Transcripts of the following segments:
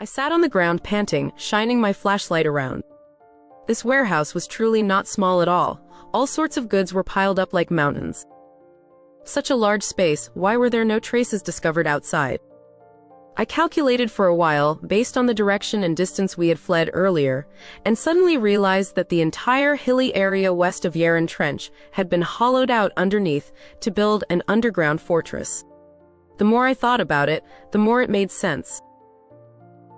I sat on the ground panting, shining my flashlight around. This warehouse was truly not small at all. All sorts of goods were piled up like mountains. Such a large space, why were there no traces discovered outside? I calculated for a while, based on the direction and distance we had fled earlier, and suddenly realized that the entire hilly area west of Yeren Trench had been hollowed out underneath to build an underground fortress. The more I thought about it, the more it made sense.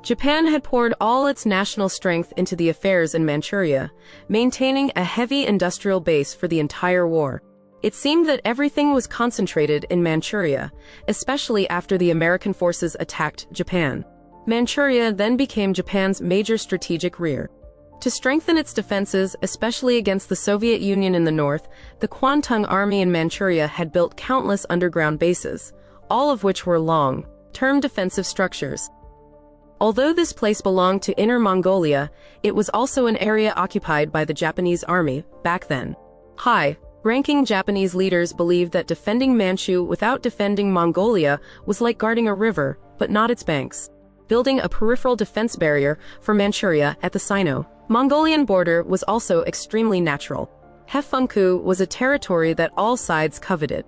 Japan had poured all its national strength into the affairs in Manchuria, maintaining a heavy industrial base for the entire war. It seemed that everything was concentrated in Manchuria, especially after the American forces attacked Japan. Manchuria then became Japan's major strategic rear. To strengthen its defenses, especially against the Soviet Union in the north, the Kwantung Army in Manchuria had built countless underground bases, all of which were long-term defensive structures. Although this place belonged to Inner Mongolia, it was also an area occupied by the Japanese army back then. High-ranking Japanese leaders believed that defending Manchu without defending Mongolia was like guarding a river, but not its banks. Building a peripheral defense barrier for Manchuria at the Sino-Mongolian border was also extremely natural. Hefengku was a territory that all sides coveted.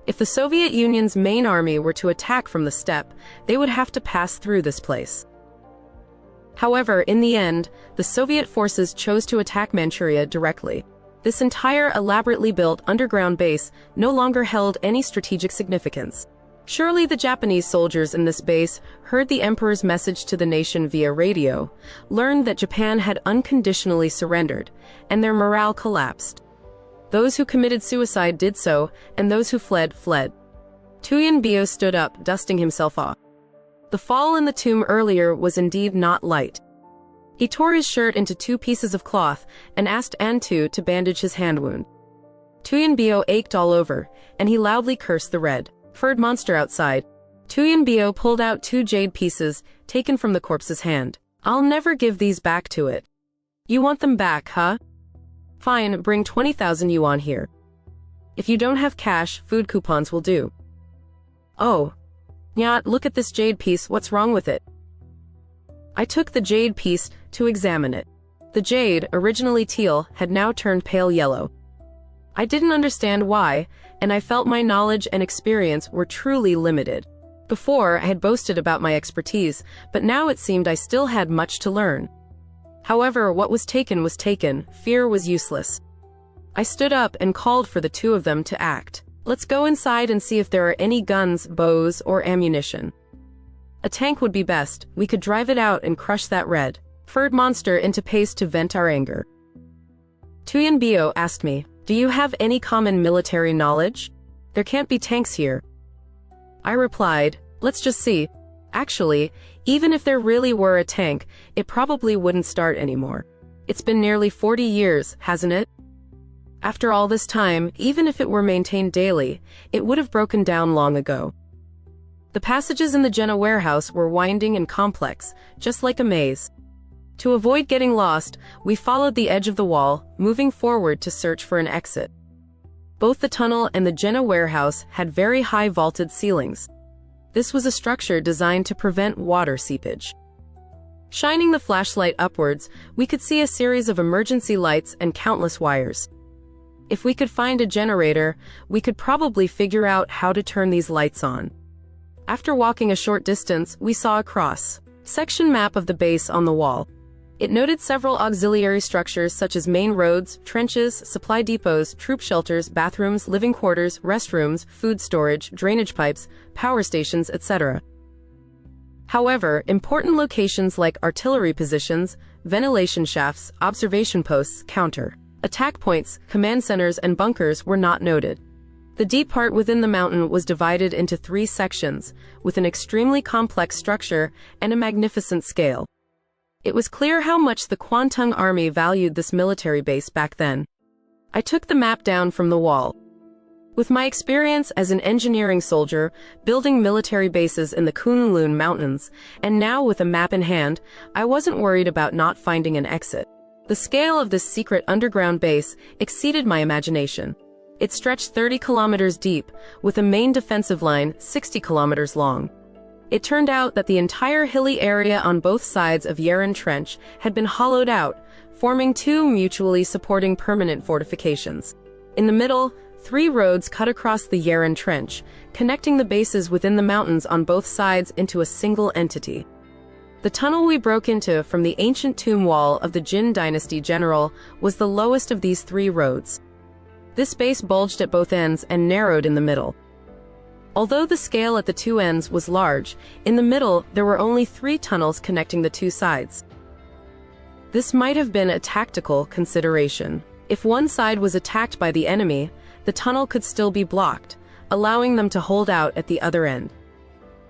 If the Soviet Union's main army were to attack from the steppe, they would have to pass through this place. However, in the end, the Soviet forces chose to attack Manchuria directly. This entire elaborately built underground base no longer held any strategic significance. Surely the Japanese soldiers in this base heard the emperor's message to the nation via radio, learned that Japan had unconditionally surrendered, and their morale collapsed. Those who committed suicide did so, and those who fled, fled. Tuyen Bio stood up, dusting himself off. The fall in the tomb earlier was indeed not light. He tore his shirt into 2 pieces of cloth and asked Antu to bandage his hand wound. Tuyen Bio ached all over, and he loudly cursed the red-furred monster outside. Tuyen Bio pulled out 2 jade pieces, taken from the corpse's hand. "I'll never give these back to it." "You want them back, huh? Fine, bring 20,000 yuan here. If you don't have cash, food coupons will do." "Oh. Nyat, look at this jade piece, what's wrong with it?" I took the jade piece to examine it. The jade, originally teal, had now turned pale yellow. I didn't understand why, and I felt my knowledge and experience were truly limited. Before, I had boasted about my expertise, but now it seemed I still had much to learn. However, what was taken, fear was useless. I stood up and called for the 2 of them to act. "Let's go inside and see if there are any guns, bows, or ammunition. A tank would be best, we could drive it out and crush that red-furred monster into paste to vent our anger." Tuyen Bio asked me, "Do you have any common military knowledge? There can't be tanks here." I replied, "Let's just see. Actually, even if there really were a tank, it probably wouldn't start anymore. It's been nearly 40 years, hasn't it? After all this time, even if it were maintained daily, it would have broken down long ago." The passages in the Jena warehouse were winding and complex, just like a maze. To avoid getting lost, we followed the edge of the wall, moving forward to search for an exit. Both the tunnel and the Jena warehouse had very high vaulted ceilings. This was a structure designed to prevent water seepage. Shining the flashlight upwards, we could see a series of emergency lights and countless wires. If we could find a generator, we could probably figure out how to turn these lights on. After walking a short distance, we saw a cross-section map of the base on the wall. It noted several auxiliary structures such as main roads, trenches, supply depots, troop shelters, bathrooms, living quarters, restrooms, food storage, drainage pipes, power stations, etc. However, important locations like artillery positions, ventilation shafts, observation posts, counter-attack points, command centers, and bunkers were not noted. The deep part within the mountain was divided into 3 sections, with an extremely complex structure and a magnificent scale. It was clear how much the Kwantung Army valued this military base back then. I took the map down from the wall. With my experience as an engineering soldier, building military bases in the Kunlun Mountains, and now with a map in hand, I wasn't worried about not finding an exit. The scale of this secret underground base exceeded my imagination. It stretched 30 kilometers deep, with a main defensive line 60 kilometers long. It turned out that the entire hilly area on both sides of Yeren Trench had been hollowed out, forming two mutually supporting permanent fortifications. In the middle, 3 roads cut across the Yeren Trench, connecting the bases within the mountains on both sides into a single entity. The tunnel we broke into from the ancient tomb wall of the Jin dynasty general was the lowest of these 3 roads. This base bulged at both ends and narrowed in the middle. Although the scale at the 2 ends was large, in the middle there were only 3 tunnels connecting the 2 sides. This might have been a tactical consideration. If one side was attacked by the enemy, the tunnel could still be blocked, allowing them to hold out at the other end.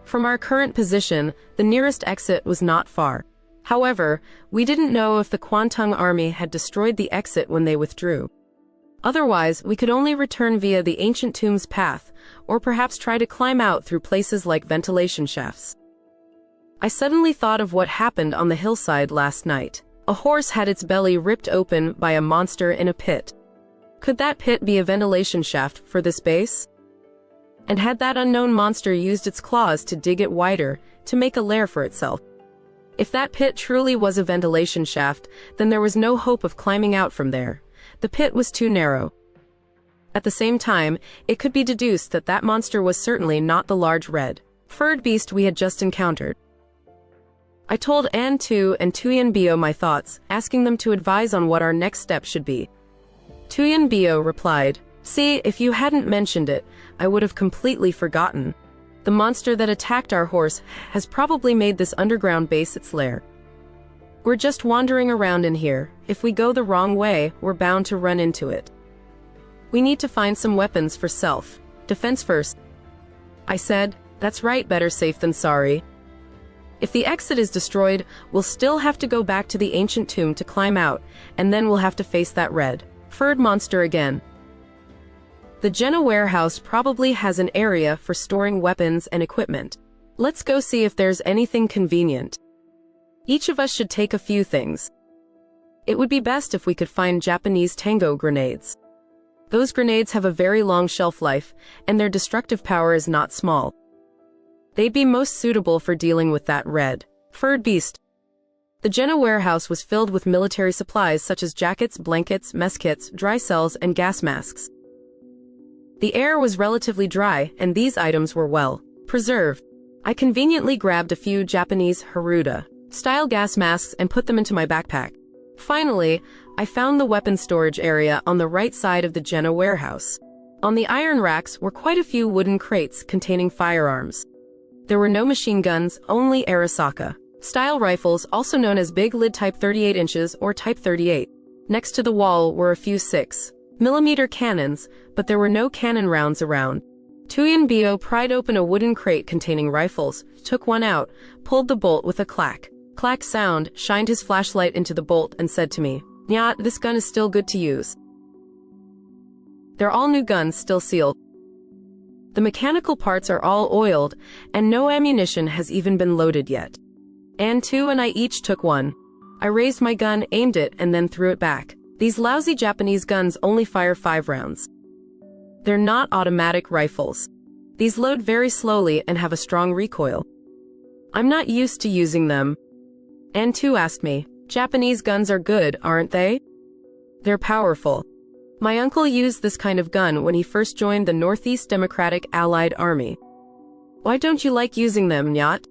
From our current position, the nearest exit was not far. However, we didn't know if the Kwantung army had destroyed the exit when they withdrew. Otherwise, we could only return via the ancient tomb's path, or perhaps try to climb out through places like ventilation shafts. I suddenly thought of what happened on the hillside last night. A horse had its belly ripped open by a monster in a pit. Could that pit be a ventilation shaft for this base? And had that unknown monster used its claws to dig it wider, to make a lair for itself? If that pit truly was a ventilation shaft, then there was no hope of climbing out from there. The pit was too narrow. At the same time, it could be deduced that that monster was certainly not the large red-furred beast we had just encountered. I told An Tu and Tuyen Bio my thoughts, asking them to advise on what our next step should be. Tuyen Bio replied, "See, if you hadn't mentioned it, I would have completely forgotten. The monster that attacked our horse has probably made this underground base its lair. We're just wandering around in here. If we go the wrong way, we're bound to run into it. We need to find some weapons for self-defense first." I said, "That's right, better safe than sorry. If the exit is destroyed, we'll still have to go back to the ancient tomb to climb out, and then we'll have to face that red-furred monster again. The Jenna warehouse probably has an area for storing weapons and equipment. Let's go see if there's anything convenient. Each of us should take a few things. It would be best if we could find Japanese tango grenades. Those grenades have a very long shelf life, and their destructive power is not small. They'd be most suitable for dealing with that red-furred beast." The Jenna warehouse was filled with military supplies such as jackets, blankets, mess kits, dry cells, and gas masks. The air was relatively dry, and these items were well preserved. I conveniently grabbed a few Japanese Haruda-style gas masks and put them into my backpack. Finally, I found the weapon storage area on the right side of the Jenna warehouse. On the iron racks were quite a few wooden crates containing firearms. There were no machine guns, only Arasaka-style rifles, also known as Big Lid Type 38 inches or Type 38. Next to the wall were a few 6mm cannons, but there were no cannon rounds around. Tuyen Bio pried open a wooden crate containing rifles, took one out, pulled the bolt with a clack sound, shined his flashlight into the bolt and said to me, "Nyat, this gun is still good to use. They're all new guns, still sealed. The mechanical parts are all oiled, and no ammunition has even been loaded yet." An Tu and I each took one. I raised my gun, aimed it, and then threw it back. These lousy Japanese guns only fire 5 rounds. They're not automatic rifles. These load very slowly and have a strong recoil. I'm not used to using them. An Tu asked me, "Japanese guns are good, aren't they?" "They're powerful. My uncle used this kind of gun when he first joined the Northeast Democratic Allied Army. Why don't you like using them, Nyat?"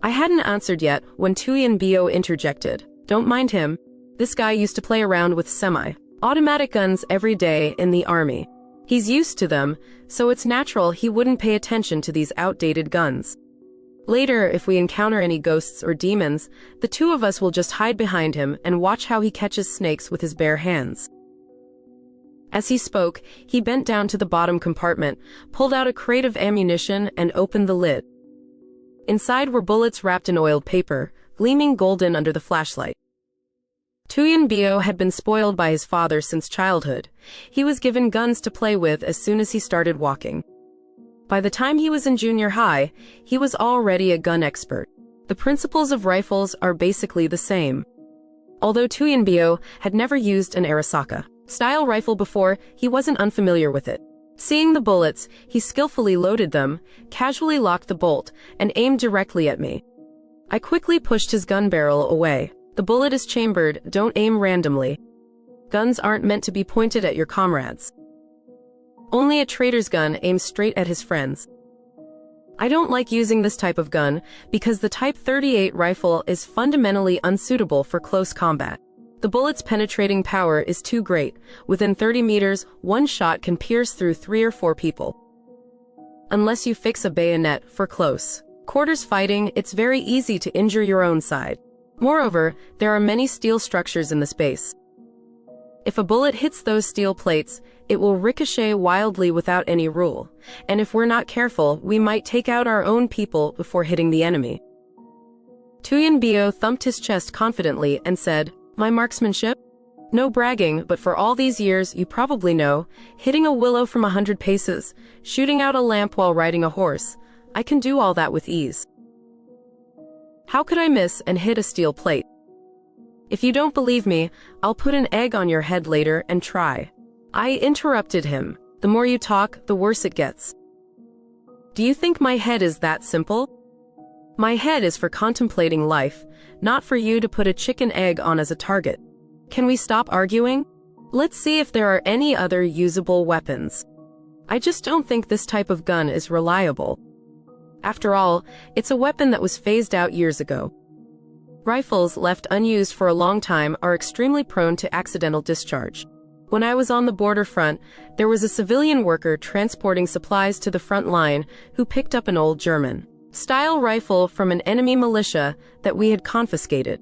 I hadn't answered yet when Tuyen Bio interjected, "Don't mind him. This guy used to play around with semi-automatic guns every day in the army. He's used to them, so it's natural he wouldn't pay attention to these outdated guns. Later, if we encounter any ghosts or demons, the 2 of us will just hide behind him and watch how he catches snakes with his bare hands." As he spoke, he bent down to the bottom compartment, pulled out a crate of ammunition, and opened the lid. Inside were bullets wrapped in oiled paper, gleaming golden under the flashlight. Tuyen Bio had been spoiled by his father since childhood. He was given guns to play with as soon as he started walking. By the time he was in junior high, he was already a gun expert. The principles of rifles are basically the same. Although Tuyen Bio had never used an Arasaka-style rifle before, he wasn't unfamiliar with it. Seeing the bullets, he skillfully loaded them, casually locked the bolt, and aimed directly at me. I quickly pushed his gun barrel away. The bullet is chambered, don't aim randomly. Guns aren't meant to be pointed at your comrades. Only a traitor's gun aims straight at his friends. I don't like using this type of gun because the Type 38 rifle is fundamentally unsuitable for close combat. The bullet's penetrating power is too great. Within 30 meters, one shot can pierce through 3 or 4 people. Unless you fix a bayonet for close quarters fighting, it's very easy to injure your own side. Moreover, there are many steel structures in the space. If a bullet hits those steel plates, it will ricochet wildly without any rule, and if we're not careful, we might take out our own people before hitting the enemy. Tuyen Bio thumped his chest confidently and said, "My marksmanship? No bragging, but for all these years, you probably know, hitting a willow from 100 paces, shooting out a lamp while riding a horse, I can do all that with ease. How could I miss and hit a steel plate? If you don't believe me, I'll put an egg on your head later and try." I interrupted him. "The more you talk, the worse it gets. Do you think my head is that simple? My head is for contemplating life, not for you to put a chicken egg on as a target. Can we stop arguing? Let's see if there are any other usable weapons. I just don't think this type of gun is reliable. After all, it's a weapon that was phased out years ago. Rifles left unused for a long time are extremely prone to accidental discharge. When I was on the border front, there was a civilian worker transporting supplies to the front line who picked up an old German-style rifle from an enemy militia that we had confiscated.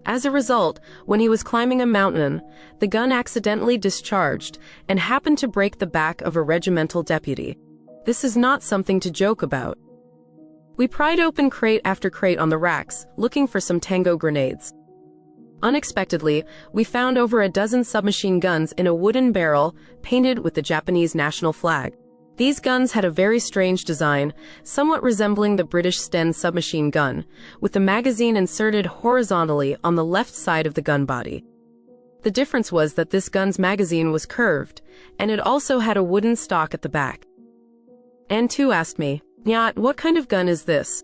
As a result, when he was climbing a mountain, the gun accidentally discharged and happened to break the back of a regimental deputy. This is not something to joke about. We pried open crate after crate on the racks, looking for some tango grenades. Unexpectedly, we found over a dozen submachine guns in a wooden barrel painted with the Japanese national flag. These guns had a very strange design, somewhat resembling the British Sten submachine gun, with the magazine inserted horizontally on the left side of the gun body. The difference was that this gun's magazine was curved, and it also had a wooden stock at the back. N2 asked me, "Nyat, what kind of gun is this?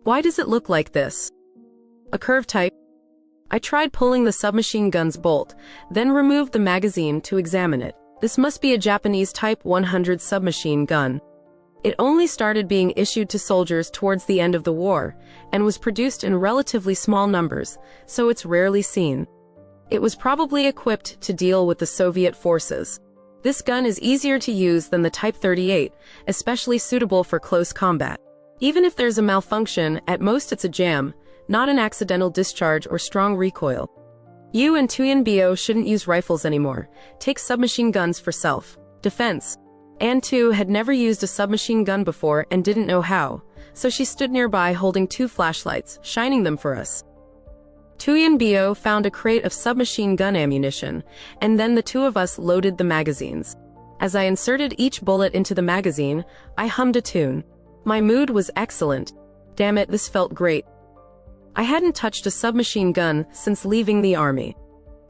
Why does it look like this? A curved type?" I tried pulling the submachine gun's bolt, then removed the magazine to examine it. This must be a Japanese Type 100 submachine gun. It only started being issued to soldiers towards the end of the war, and was produced in relatively small numbers, so it's rarely seen. It was probably equipped to deal with the Soviet forces. This gun is easier to use than the Type 38, especially suitable for close combat. Even if there's a malfunction, at most it's a jam, not an accidental discharge or strong recoil. You and Tuyen Bio shouldn't use rifles anymore. Take submachine guns for self-defense. Anne too had never used a submachine gun before and didn't know how, so she stood nearby holding 2 flashlights, shining them for us. Tuyen Bio found a crate of submachine gun ammunition, and then the 2 of us loaded the magazines. As I inserted each bullet into the magazine, I hummed a tune. My mood was excellent. Damn it, this felt great. I hadn't touched a submachine gun since leaving the army.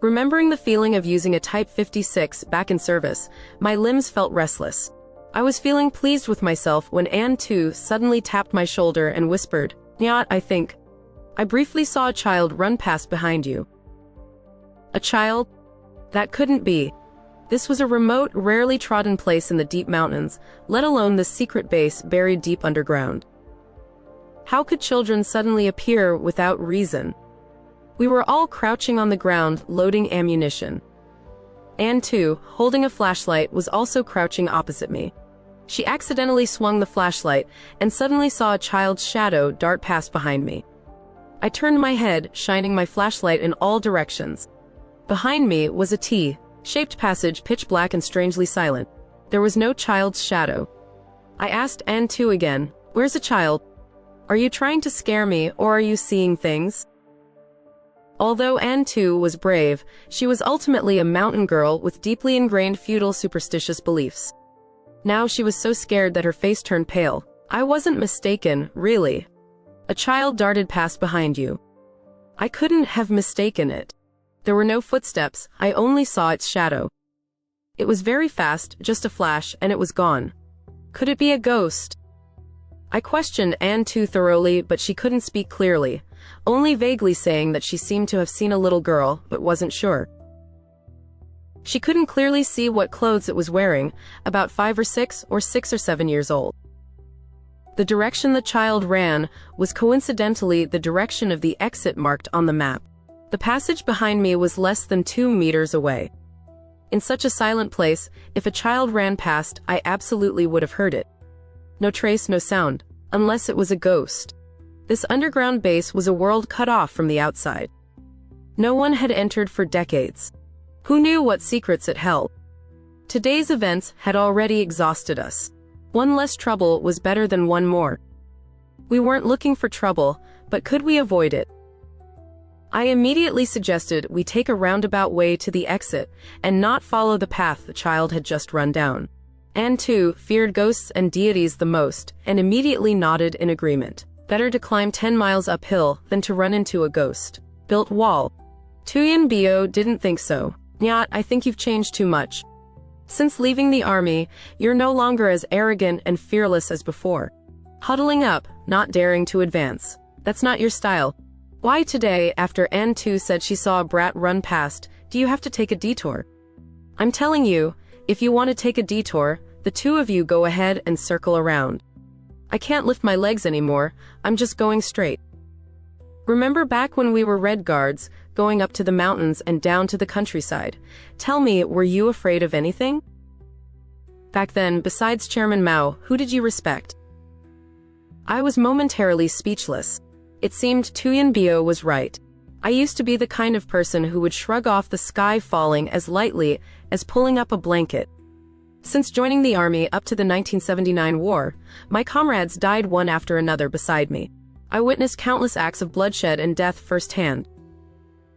Remembering the feeling of using a Type 56 back in service, my limbs felt restless. I was feeling pleased with myself when Anne too suddenly tapped my shoulder and whispered, "Nyat, I think. I briefly saw a child run past behind you." A child? That couldn't be. This was a remote, rarely trodden place in the deep mountains, let alone the secret base buried deep underground. How could children suddenly appear without reason? We were all crouching on the ground, loading ammunition. Anne too, holding a flashlight, was also crouching opposite me. She accidentally swung the flashlight, and suddenly saw a child's shadow dart past behind me. I turned my head, shining my flashlight in all directions. Behind me was a T-shaped passage, pitch black and strangely silent. There was no child's shadow. I asked Anne too again, "Where's a child? Are you trying to scare me, or are you seeing things?" Although Anne too was brave, she was ultimately a mountain girl with deeply ingrained feudal superstitious beliefs. Now she was so scared that her face turned pale. I wasn't mistaken, really. A child darted past behind you. I couldn't have mistaken it. There were no footsteps, I only saw its shadow. It was very fast, just a flash, and it was gone. Could it be a ghost? I questioned Anne too thoroughly, but she couldn't speak clearly, only vaguely saying that she seemed to have seen a little girl, but wasn't sure. She couldn't clearly see what clothes it was wearing, about 5 or 6 or 7 years old. The direction the child ran was coincidentally the direction of the exit marked on the map. The passage behind me was less than 2 meters away. In such a silent place, if a child ran past, I absolutely would have heard it. No trace, no sound, unless it was a ghost. This underground base was a world cut off from the outside. No one had entered for decades. Who knew what secrets it held? Today's events had already exhausted us. One less trouble was better than one more. We weren't looking for trouble, but could we avoid it? I immediately suggested we take a roundabout way to the exit and not follow the path the child had just run down. Anne too feared ghosts and deities the most, and immediately nodded in agreement. Better to climb 10 miles uphill than to run into a ghost-built wall. Tuyen Bio didn't think so. Nyat, I think you've changed too much. Since leaving the army, you're no longer as arrogant and fearless as before. Huddling up, not daring to advance. That's not your style. Why today, after Anne too said she saw a brat run past, do you have to take a detour? I'm telling you, if you want to take a detour, the two of you go ahead and circle around. I can't lift my legs anymore, I'm just going straight. Remember back when we were Red Guards, going up to the mountains and down to the countryside? Tell me, were you afraid of anything? Back then, besides Chairman Mao, who did you respect? I was momentarily speechless. It seemed Tuyen Bio was right. I used to be the kind of person who would shrug off the sky falling as lightly as pulling up a blanket. Since joining the army up to the 1979 war, my comrades died one after another beside me. I witnessed countless acts of bloodshed and death firsthand.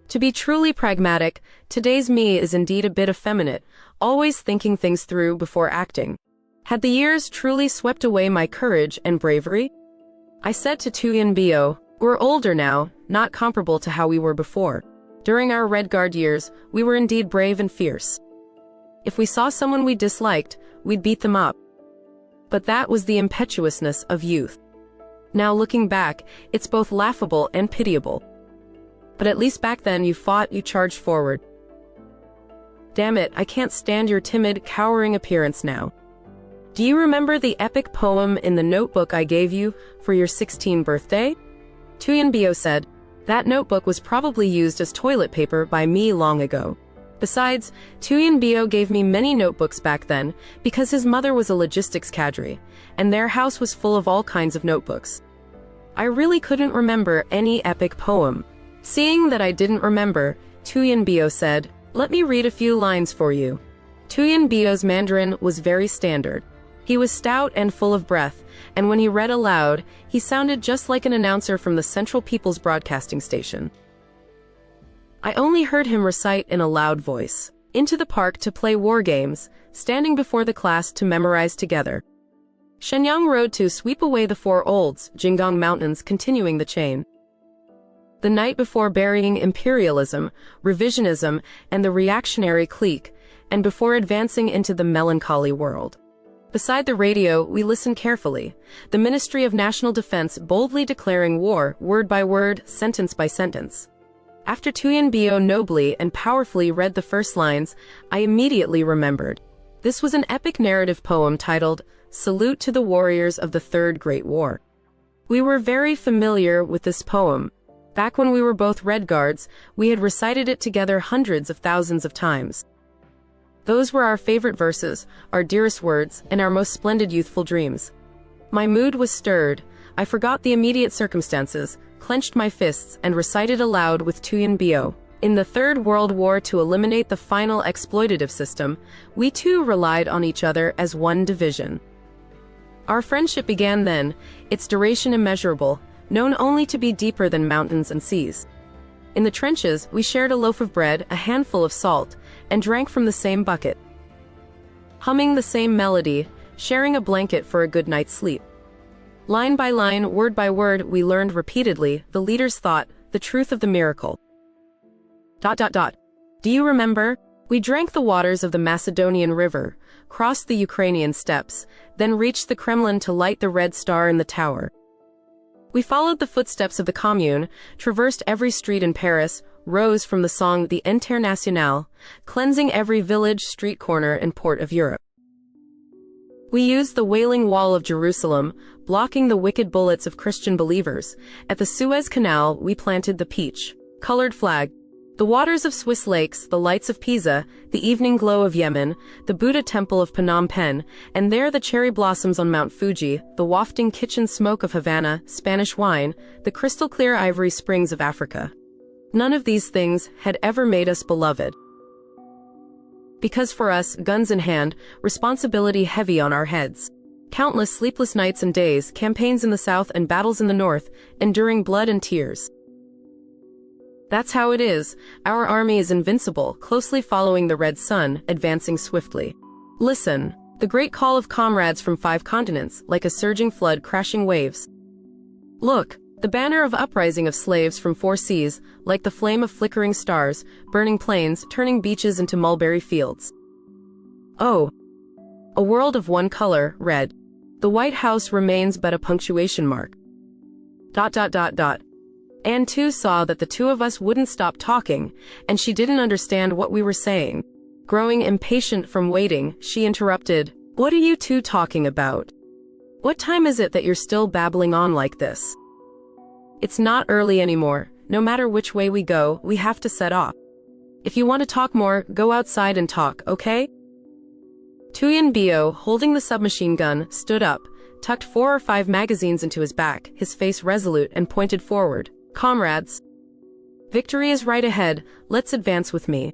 To be truly pragmatic, today's me is indeed a bit effeminate, always thinking things through before acting. Had the years truly swept away my courage and bravery? I said to Tuyen Bio, we're older now, not comparable to how we were before. During our Red Guard years, we were indeed brave and fierce. If we saw someone we disliked, we'd beat them up. But that was the impetuousness of youth. Now looking back, it's both laughable and pitiable. But at least back then you fought, you charged forward. Damn it, I can't stand your timid, cowering appearance now. Do you remember the epic poem in the notebook I gave you for your 16th birthday? Tuyen Bio said, that notebook was probably used as toilet paper by me long ago. Besides, Tuyen Bio gave me many notebooks back then because his mother was a logistics cadre, and their house was full of all kinds of notebooks. I really couldn't remember any epic poem. Seeing that I didn't remember, Tuyen Bio said, let me read a few lines for you. Tuyen Bio's Mandarin was very standard. He was stout and full of breath, and when he read aloud, he sounded just like an announcer from the Central People's Broadcasting Station. I only heard him recite in a loud voice. Into the park to play war games, standing before the class to memorize together. Shenyang Road to sweep away the four olds, Jinggang Mountains continuing the chain. The night before burying imperialism, revisionism, and the reactionary clique, and before advancing into the melancholy world. Beside the radio, we listened carefully, the Ministry of National Defense boldly declaring war, word by word, sentence by sentence. After Tuyen Bio nobly and powerfully read the first lines, I immediately remembered. This was an epic narrative poem titled, Salute to the Warriors of the Third Great War. We were very familiar with this poem. Back when we were both Red Guards, we had recited it together hundreds of thousands of times. Those were our favorite verses, our dearest words, and our most splendid youthful dreams. My mood was stirred. I forgot the immediate circumstances, clenched my fists, and recited aloud with Tuyen Bio. In the Third World War, to eliminate the final exploitative system, we too relied on each other as one division. Our friendship began then, its duration immeasurable, known only to be deeper than mountains and seas. In the trenches, we shared a loaf of bread, a handful of salt, and drank from the same bucket. Humming the same melody, sharing a blanket for a good night's sleep. Line by line, word by word, we learned repeatedly the leader's thought, the truth of the miracle. Do you remember? We drank the waters of the Macedonian River, crossed the Ukrainian steppes, then reached the Kremlin to light the red star in the tower. We followed the footsteps of the Commune, traversed every street in Paris, rose from the song the Internationale, cleansing every village, street corner and port of Europe. We used the Wailing Wall of Jerusalem, blocking the wicked bullets of Christian believers. At the Suez Canal, we planted the peach-colored flag. The waters of Swiss lakes, the lights of Pisa, the evening glow of Yemen, the Buddha temple of Phnom Penh, and there the cherry blossoms on Mount Fuji, the wafting kitchen smoke of Havana, Spanish wine, the crystal-clear ivory springs of Africa. None of these things had ever made us beloved. Because for us, guns in hand, responsibility heavy on our heads. Countless sleepless nights and days, campaigns in the south and battles in the north, enduring blood and tears. That's how it is. Our army is invincible, closely following the red sun, advancing swiftly. Listen, the great call of comrades from 5 continents, like a surging flood crashing waves. Look, the banner of uprising of slaves from 4 seas, like the flame of flickering stars, burning plains, turning beaches into mulberry fields. Oh, a world of one color, red. The White House remains but a punctuation mark. ... Anne too saw that the two of us wouldn't stop talking, and she didn't understand what we were saying. Growing impatient from waiting, she interrupted, "What are you two talking about? What time is it that you're still babbling on like this? It's not early anymore. No matter which way we go, we have to set off. If you want to talk more, go outside and talk, okay?" Tuyen Bio, holding the submachine gun, stood up, tucked 4 or 5 magazines into his back, his face resolute, and pointed forward. "Comrades, victory is right ahead, let's advance with me."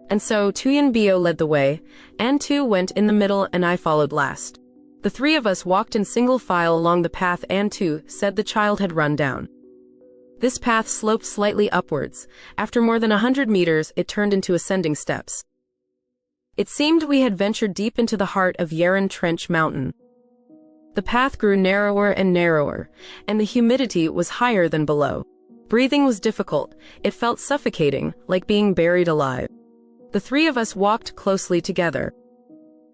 And so Tuyen Bio led the way, Anne too went in the middle and I followed last. The 3 of us walked in single file along the path Anne too said the child had run down. This path sloped slightly upwards. After more than 100 meters, it turned into ascending steps. It seemed we had ventured deep into the heart of Yeren Trench Mountain. The path grew narrower and narrower, and the humidity was higher than below. Breathing was difficult. It felt suffocating, like being buried alive. The 3 of us walked closely together.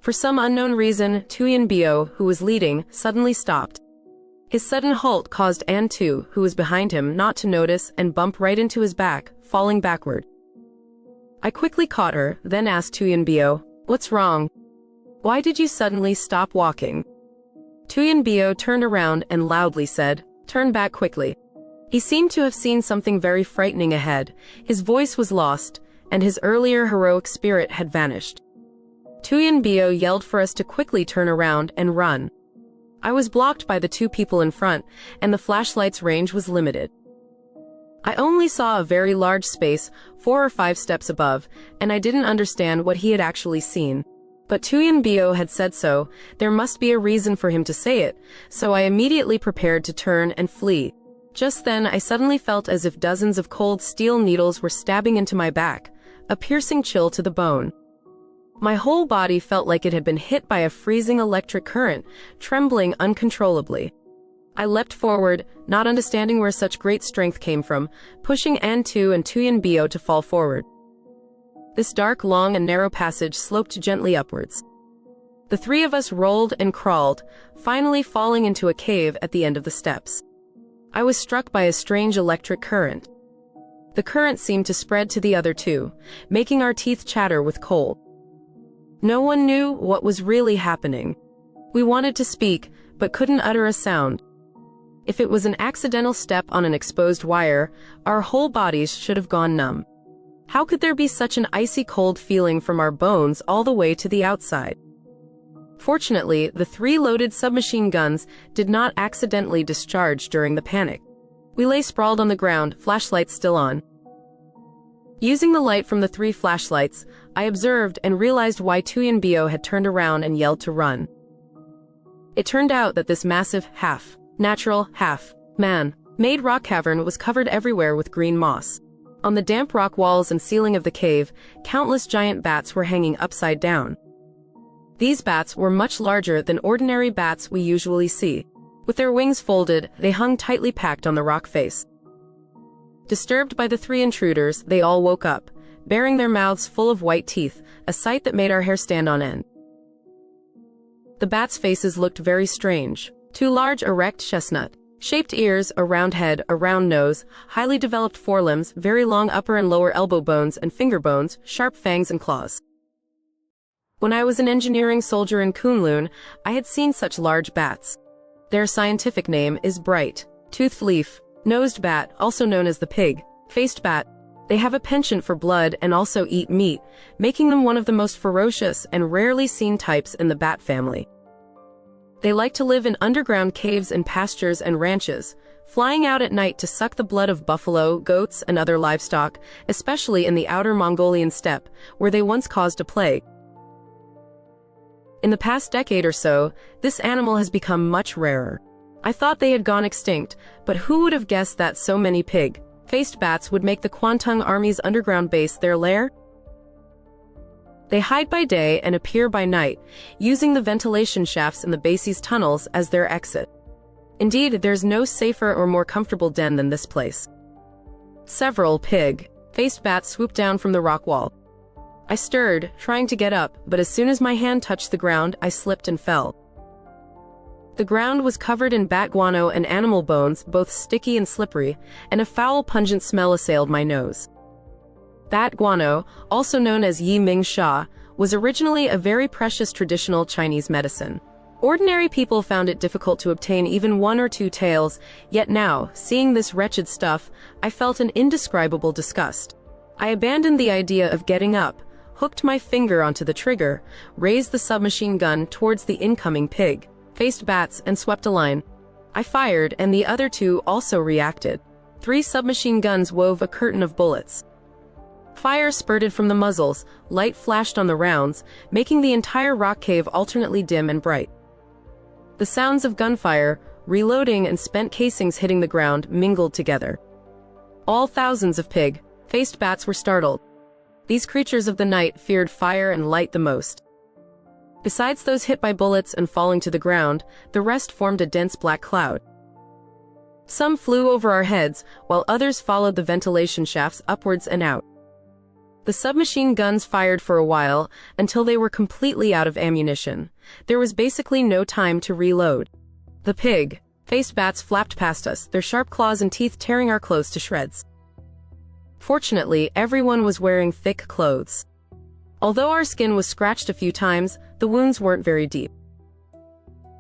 For some unknown reason, Tuyen Bio, who was leading, suddenly stopped. His sudden halt caused Anne too, who was behind him, not to notice and bump right into his back, falling backward. I quickly caught her, then asked Tuyen Bio, "What's wrong? Why did you suddenly stop walking?" Tuyen Bio turned around and loudly said, "Turn back quickly." He seemed to have seen something very frightening ahead. His voice was lost, and his earlier heroic spirit had vanished. Tuyen Bio yelled for us to quickly turn around and run. I was blocked by the 2 people in front, and the flashlight's range was limited. I only saw a very large space, 4 or 5 steps above, and I didn't understand what he had actually seen. But Tuyen Bio had said so, there must be a reason for him to say it, so I immediately prepared to turn and flee. Just then I suddenly felt as if dozens of cold steel needles were stabbing into my back, a piercing chill to the bone. My whole body felt like it had been hit by a freezing electric current, trembling uncontrollably. I leapt forward, not understanding where such great strength came from, pushing Anne too and Tuyen Bio to fall forward. This dark, long and narrow passage sloped gently upwards. The 3 of us rolled and crawled, finally falling into a cave at the end of the steps. I was struck by a strange electric current. The current seemed to spread to the other 2, making our teeth chatter with cold. No one knew what was really happening. We wanted to speak, but couldn't utter a sound. If it was an accidental step on an exposed wire, our whole bodies should have gone numb. How could there be such an icy cold feeling from our bones all the way to the outside? Fortunately, the 3 loaded submachine guns did not accidentally discharge during the panic. We lay sprawled on the ground, flashlights still on. Using the light from the 3 flashlights, I observed and realized why Tuyen Bio had turned around and yelled to run. It turned out that this massive, half-natural, half-man-made rock cavern was covered everywhere with green moss. On the damp rock walls and ceiling of the cave, countless giant bats were hanging upside down. These bats were much larger than ordinary bats we usually see. With their wings folded, they hung tightly packed on the rock face. Disturbed by the 3 intruders, they all woke up. baring their mouths full of white teeth, a sight that made our hair stand on end. The bats' faces looked very strange. Two large, erect chestnut-shaped ears, a round head, a round nose, highly developed forelimbs, very long upper and lower elbow bones and finger bones, sharp fangs and claws. When I was an engineering soldier in Kunlun, I had seen such large bats. Their scientific name is bright-toothed leaf-nosed bat, also known as the pig-faced bat. They have a penchant for blood and also eat meat, making them one of the most ferocious and rarely seen types in the bat family. They like to live in underground caves and pastures and ranches, flying out at night to suck the blood of buffalo, goats, and other livestock, especially in the outer Mongolian steppe, where they once caused a plague. In the past decade or so, this animal has become much rarer. I thought they had gone extinct, but who would have guessed that so many pig-faced bats would make the Kwantung Army's underground base their lair? They hide by day and appear by night, using the ventilation shafts in the base's tunnels as their exit. Indeed, there's no safer or more comfortable den than this place. Several pig-faced bats swooped down from the rock wall. I stirred, trying to get up, but as soon as my hand touched the ground, I slipped and fell. The ground was covered in bat guano and animal bones, both sticky and slippery, and a foul pungent smell assailed my nose. Bat guano, also known as Yi Ming Sha, was originally a very precious traditional Chinese medicine. Ordinary people found it difficult to obtain even 1 or 2 taels, yet now, seeing this wretched stuff, I felt an indescribable disgust. I abandoned the idea of getting up, hooked my finger onto the trigger, raised the submachine gun towards the incoming pig-faced bats, and swept a line. I fired, and the other 2 also reacted. 3 submachine guns wove a curtain of bullets. Fire spurted from the muzzles, light flashed on the rounds, making the entire rock cave alternately dim and bright. The sounds of gunfire, reloading, and spent casings hitting the ground mingled together. All thousands of pig-faced bats were startled. These creatures of the night feared fire and light the most. Besides those hit by bullets and falling to the ground, the rest formed a dense black cloud. Some flew over our heads, while others followed the ventilation shafts upwards and out. The submachine guns fired for a while, until they were completely out of ammunition. There was basically no time to reload. The pig-faced bats flapped past us, their sharp claws and teeth tearing our clothes to shreds. Fortunately, everyone was wearing thick clothes. Although our skin was scratched a few times, the wounds weren't very deep.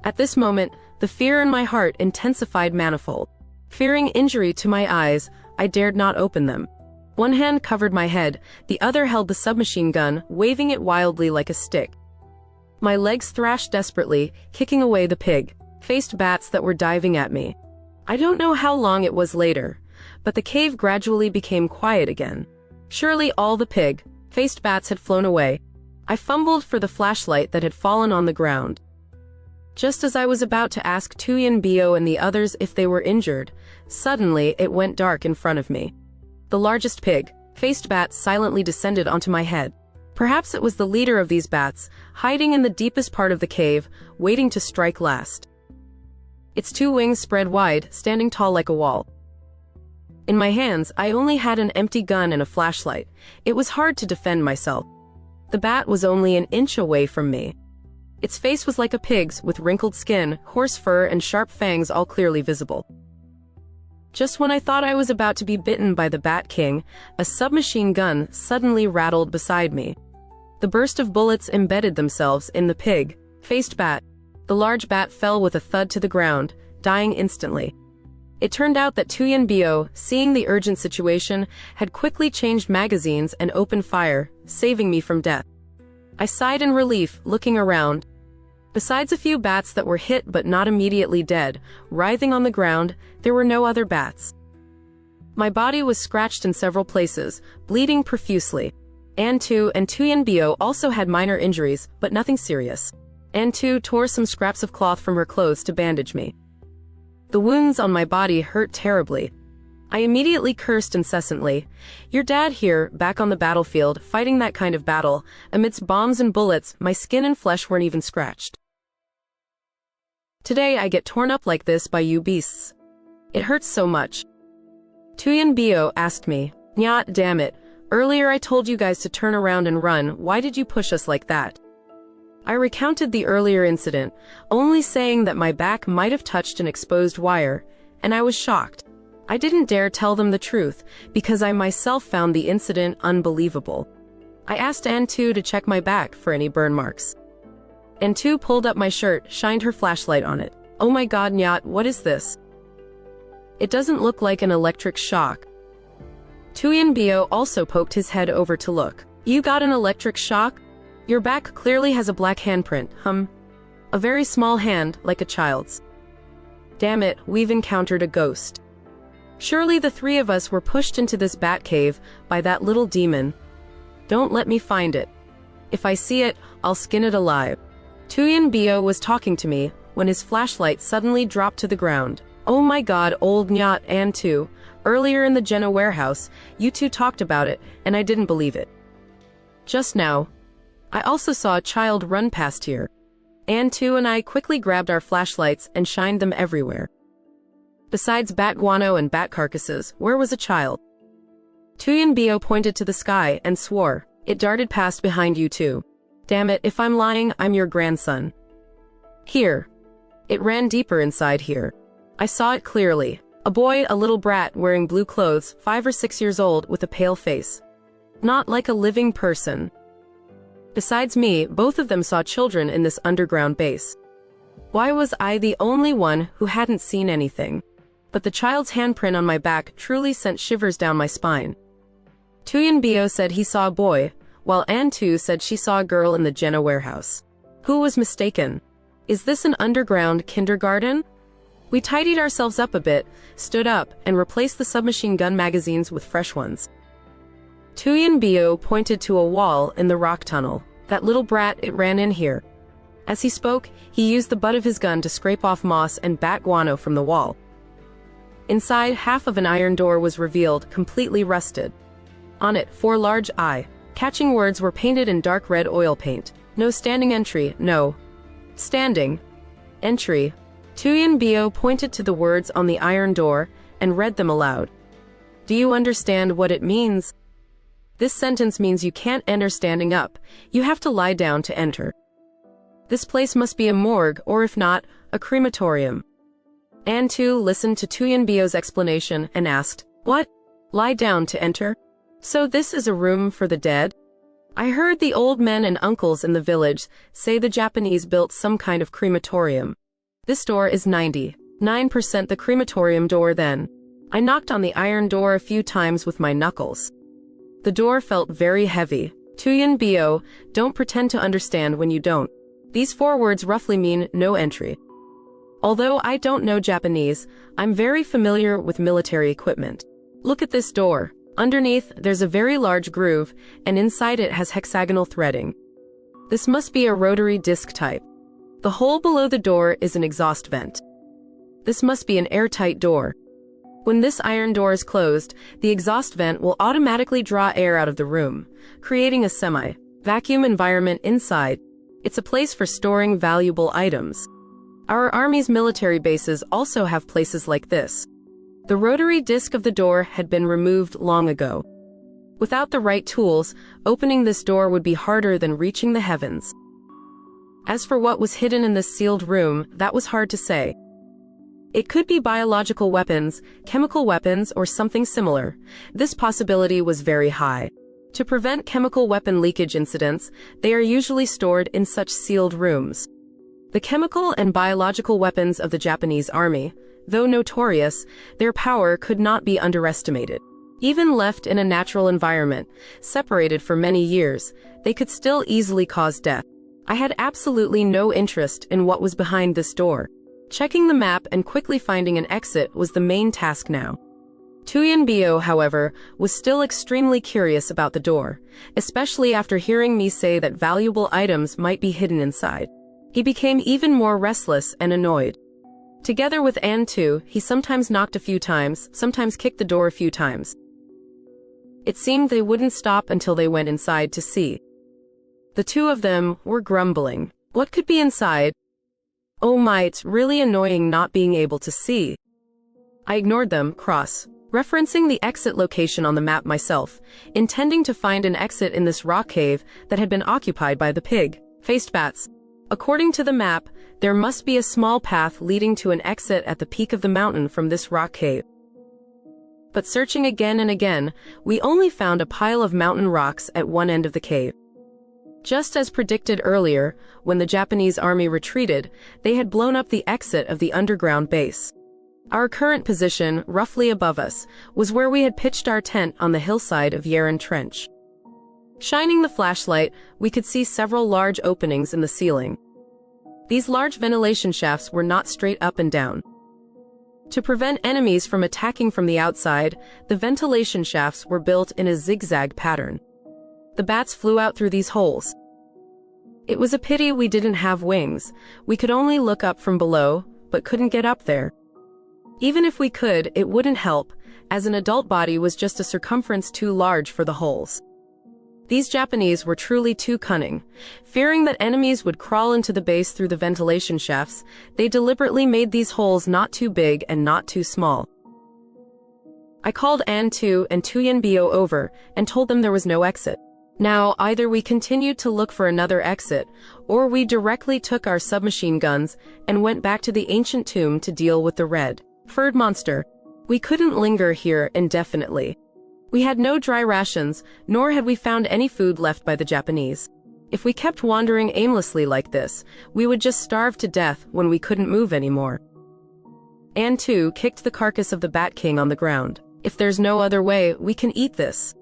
At this moment, the fear in my heart intensified manifold. Fearing injury to my eyes, I dared not open them. One hand covered my head, the other held the submachine gun, waving it wildly like a stick. My legs thrashed desperately, kicking away the pig-faced bats that were diving at me. I don't know how long it was later, but the cave gradually became quiet again. Surely all the pig-faced bats had flown away. I fumbled for the flashlight that had fallen on the ground. Just as I was about to ask Tuyen Bio and the others if they were injured, suddenly it went dark in front of me. The largest pig-faced bat silently descended onto my head. Perhaps it was the leader of these bats, hiding in the deepest part of the cave, waiting to strike last. Its 2 wings spread wide, standing tall like a wall. In my hands, I only had an empty gun and a flashlight. It was hard to defend myself. The bat was only an inch away from me. Its face was like a pig's, with wrinkled skin, coarse fur, and sharp fangs all clearly visible. Just when I thought I was about to be bitten by the Bat King, a submachine gun suddenly rattled beside me. The burst of bullets embedded themselves in the pig-faced bat. The large bat fell with a thud to the ground, dying instantly. It turned out that Tuyen Bio, seeing the urgent situation, had quickly changed magazines and opened fire, saving me from death. I sighed in relief, looking around. Besides a few bats that were hit but not immediately dead, writhing on the ground, there were no other bats. My body was scratched in several places, bleeding profusely. Antu and Tuyen Bio also had minor injuries, but nothing serious. Antu tore some scraps of cloth from her clothes to bandage me. The wounds on my body hurt terribly. I immediately cursed incessantly. Your dad here, back on the battlefield, fighting that kind of battle, amidst bombs and bullets, my skin and flesh weren't even scratched. Today I get torn up like this by you beasts. It hurts so much. Tuyen Bio asked me. Nyat, damn it. Earlier I told you guys to turn around and run. Why did you push us like that? I recounted the earlier incident, only saying that my back might have touched an exposed wire, and I was shocked. I didn't dare tell them the truth, because I myself found the incident unbelievable. I asked Antu to check my back for any burn marks. Antu pulled up my shirt, shined her flashlight on it. Oh my god, Nyat, what is this? It doesn't look like an electric shock. Tuyen Bio also poked his head over to look. You got an electric shock? Your back clearly has a black handprint, A very small hand, like a child's. Damn it, we've encountered a ghost. Surely the three of us were pushed into this bat cave by that little demon. Don't let me find it. If I see it, I'll skin it alive. Tuyen Bio was talking to me when his flashlight suddenly dropped to the ground. Oh my god, old Nyat and Tu. Earlier in the Jenna warehouse, you two talked about it, and I didn't believe it. Just now, I also saw a child run past here. Antu and I quickly grabbed our flashlights and shined them everywhere. Besides bat guano and bat carcasses, where was a child? Tuyen Bio pointed to the sky and swore. It darted past behind you two. Damn it, if I'm lying, I'm your grandson. Here. It ran deeper inside here. I saw it clearly. A boy, a little brat wearing blue clothes, 5 or 6 years old with a pale face. Not like a living person. Besides me, both of them saw children in this underground base. Why was I the only one who hadn't seen anything? But the child's handprint on my back truly sent shivers down my spine. Tuyen Bio said he saw a boy, while Antu said she saw a girl in the Jenna warehouse. Who was mistaken? Is this an underground kindergarten? We tidied ourselves up a bit, stood up, and replaced the submachine gun magazines with fresh ones. Tuyen Bio pointed to a wall in the rock tunnel. That little brat, it ran in here. As he spoke, he used the butt of his gun to scrape off moss and bat guano from the wall. Inside, half of an iron door was revealed, completely rusted. On it, 4 large eye-catching words were painted in dark red oil paint. No standing entry, no. Standing. Entry. Tuyen Bio pointed to the words on the iron door and read them aloud. Do you understand what it means? This sentence means you can't enter standing up, you have to lie down to enter. This place must be a morgue, or if not, a crematorium. Antu listened to Tuyen Bio's explanation and asked, What? Lie down to enter? So this is a room for the dead? I heard the old men and uncles in the village say the Japanese built some kind of crematorium. This door is 99% the crematorium door then. I knocked on the iron door a few times with my knuckles. The door felt very heavy. Tuyen Bio, don't pretend to understand when you don't. These 4 words roughly mean no entry. Although I don't know Japanese, I'm very familiar with military equipment. Look at this door. Underneath, there's a very large groove, and inside it has hexagonal threading. This must be a rotary disc type. The hole below the door is an exhaust vent. This must be an airtight door. When this iron door is closed, the exhaust vent will automatically draw air out of the room, creating a semi-vacuum environment inside. It's a place for storing valuable items. Our Army's military bases also have places like this. The rotary disc of the door had been removed long ago. Without the right tools, opening this door would be harder than reaching the heavens. As for what was hidden in this sealed room, that was hard to say. It could be biological weapons, chemical weapons, or something similar. This possibility was very high. To prevent chemical weapon leakage incidents, they are usually stored in such sealed rooms. The chemical and biological weapons of the Japanese army, though notorious, their power could not be underestimated. Even left in a natural environment, separated for many years, they could still easily cause death. I had absolutely no interest in what was behind this door. Checking the map and quickly finding an exit was the main task now. Tuyen Bio, however, was still extremely curious about the door, especially after hearing me say that valuable items might be hidden inside. He became even more restless and annoyed. Together with Antu, he sometimes knocked a few times, sometimes kicked the door a few times. It seemed they wouldn't stop until they went inside to see. The two of them were grumbling. What could be inside? Oh my, it's really annoying not being able to see. I ignored them, cross. referencing the exit location on the map myself, intending to find an exit in this rock cave that had been occupied by the pig-faced bats. According to the map, there must be a small path leading to an exit at the peak of the mountain from this rock cave. But searching again and again, we only found a pile of mountain rocks at one end of the cave. Just as predicted earlier, when the Japanese army retreated, they had blown up the exit of the underground base. Our current position, roughly above us, was where we had pitched our tent on the hillside of Yeren Trench. Shining the flashlight, we could see several large openings in the ceiling. These large ventilation shafts were not straight up and down. To prevent enemies from attacking from the outside, the ventilation shafts were built in a zigzag pattern. The bats flew out through these holes. It was a pity we didn't have wings. We could only look up from below, but couldn't get up there. Even if we could, it wouldn't help, as an adult body was just a circumference too large for the holes. These Japanese were truly too cunning. Fearing that enemies would crawl into the base through the ventilation shafts, they deliberately made these holes not too big and not too small. I called An Tu and Tuyen Bio over and told them there was no exit. Now, either we continued to look for another exit, or we directly took our submachine guns and went back to the ancient tomb to deal with the red-furred monster. We couldn't linger here indefinitely. We had no dry rations, nor had we found any food left by the Japanese. If we kept wandering aimlessly like this, we would just starve to death when we couldn't move anymore. An Tu kicked the carcass of the Bat King on the ground. If there's no other way, we can eat this.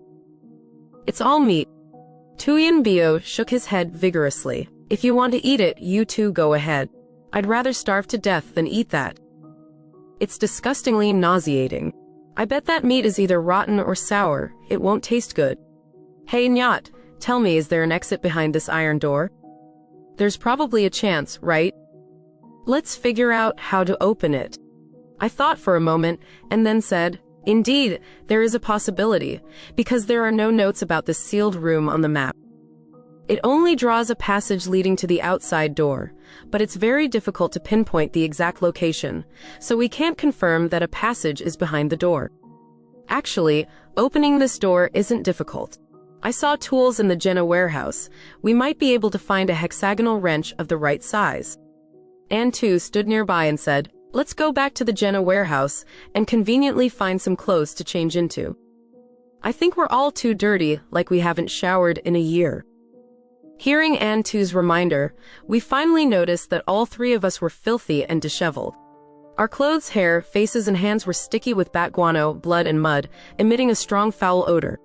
It's all meat. Tuyen Bio shook his head vigorously. If you want to eat it, you two go ahead. I'd rather starve to death than eat that. It's disgustingly nauseating. I bet that meat is either rotten or sour. It won't taste good. Hey Nyat, tell me, is there an exit behind this iron door? There's probably a chance, right? Let's figure out how to open it. I thought for a moment, and then said, indeed, there is a possibility, because there are no notes about this sealed room on the map. It only draws a passage leading to the outside door, but it's very difficult to pinpoint the exact location, so we can't confirm that a passage is behind the door. Actually, opening this door isn't difficult. I saw tools in the Jenna warehouse. We might be able to find a hexagonal wrench of the right size. An Tu stood nearby and said, let's go back to the Jenna warehouse and conveniently find some clothes to change into. I think we're all too dirty, like we haven't showered in a year. Hearing An Tu's reminder, we finally noticed that all three of us were filthy and disheveled. Our clothes, hair, faces and hands were sticky with bat guano, blood and mud, emitting a strong foul odor.